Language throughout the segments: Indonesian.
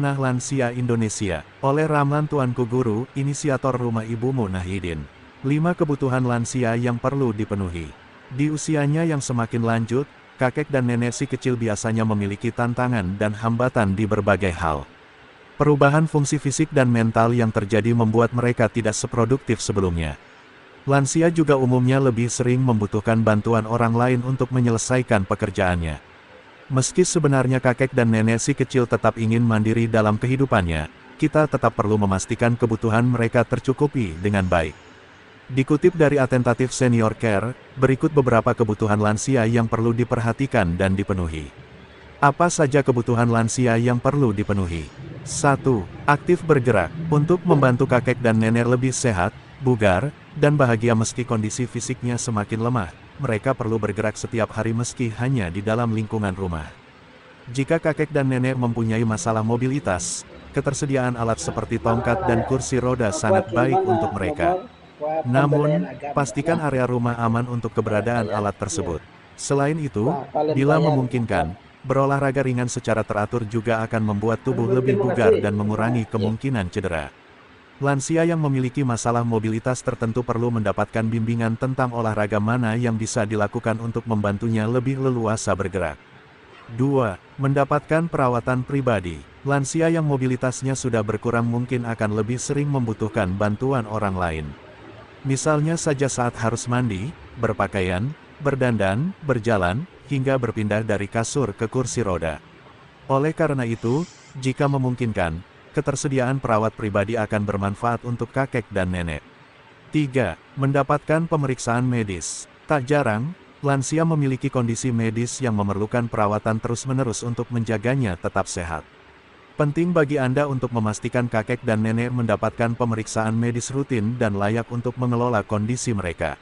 Sunah Lansia Indonesia, oleh Ramlan Tuanku Guru, inisiator Rumah Ibumu Nahidin. 5 kebutuhan lansia yang perlu dipenuhi. Di usianya yang semakin lanjut, kakek dan nenek si kecil biasanya memiliki tantangan dan hambatan di berbagai hal. Perubahan fungsi fisik dan mental yang terjadi membuat mereka tidak seproduktif sebelumnya. Lansia juga umumnya lebih sering membutuhkan bantuan orang lain untuk menyelesaikan pekerjaannya. Meski sebenarnya kakek dan nenek si kecil tetap ingin mandiri dalam kehidupannya, kita tetap perlu memastikan kebutuhan mereka tercukupi dengan baik. Dikutip dari Atentative Senior Care, berikut beberapa kebutuhan lansia yang perlu diperhatikan dan dipenuhi. Apa saja kebutuhan lansia yang perlu dipenuhi? 1. Aktif bergerak. Untuk membantu kakek dan nenek lebih sehat, bugar, dan bahagia meski kondisi fisiknya semakin lemah, mereka perlu bergerak setiap hari meski hanya di dalam lingkungan rumah. Jika kakek dan nenek mempunyai masalah mobilitas, ketersediaan alat seperti tongkat dan kursi roda sangat baik untuk mereka. Namun, pastikan area rumah aman untuk keberadaan alat tersebut. Selain itu, bila memungkinkan, berolahraga ringan secara teratur juga akan membuat tubuh lebih bugar dan mengurangi kemungkinan cedera. Lansia yang memiliki masalah mobilitas tertentu perlu mendapatkan bimbingan tentang olahraga mana yang bisa dilakukan untuk membantunya lebih leluasa bergerak. 2. Mendapatkan perawatan pribadi. Lansia yang mobilitasnya sudah berkurang mungkin akan lebih sering membutuhkan bantuan orang lain. Misalnya saja saat harus mandi, berpakaian, berdandan, berjalan, hingga berpindah dari kasur ke kursi roda. Oleh karena itu, jika memungkinkan, ketersediaan perawat pribadi akan bermanfaat untuk kakek dan nenek. 3. Mendapatkan pemeriksaan medis. Tak jarang, lansia memiliki kondisi medis yang memerlukan perawatan terus-menerus untuk menjaganya tetap sehat. Penting bagi Anda untuk memastikan kakek dan nenek mendapatkan pemeriksaan medis rutin dan layak untuk mengelola kondisi mereka.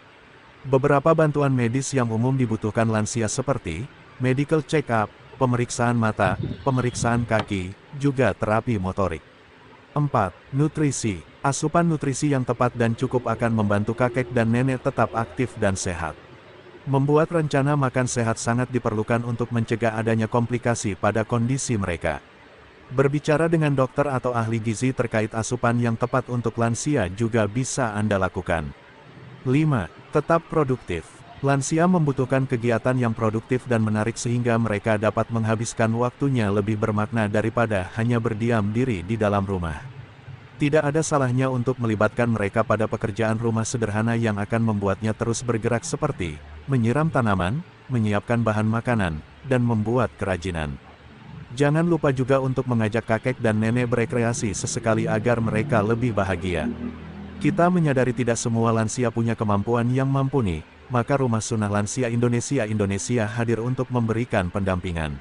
Beberapa bantuan medis yang umum dibutuhkan lansia seperti medical check-up, pemeriksaan mata, pemeriksaan kaki, juga terapi motorik. 4. Nutrisi. Asupan nutrisi yang tepat dan cukup akan membantu kakek dan nenek tetap aktif dan sehat. Membuat rencana makan sehat sangat diperlukan untuk mencegah adanya komplikasi pada kondisi mereka. Berbicara dengan dokter atau ahli gizi terkait asupan yang tepat untuk lansia juga bisa Anda lakukan. 5. Tetap produktif. Lansia membutuhkan kegiatan yang produktif dan menarik sehingga mereka dapat menghabiskan waktunya lebih bermakna daripada hanya berdiam diri di dalam rumah. Tidak ada salahnya untuk melibatkan mereka pada pekerjaan rumah sederhana yang akan membuatnya terus bergerak seperti menyiram tanaman, menyiapkan bahan makanan, dan membuat kerajinan. Jangan lupa juga untuk mengajak kakek dan nenek berekreasi sesekali agar mereka lebih bahagia. Kita menyadari tidak semua lansia punya kemampuan yang mumpuni, maka Rumah Sunah Lansia Indonesia hadir untuk memberikan pendampingan.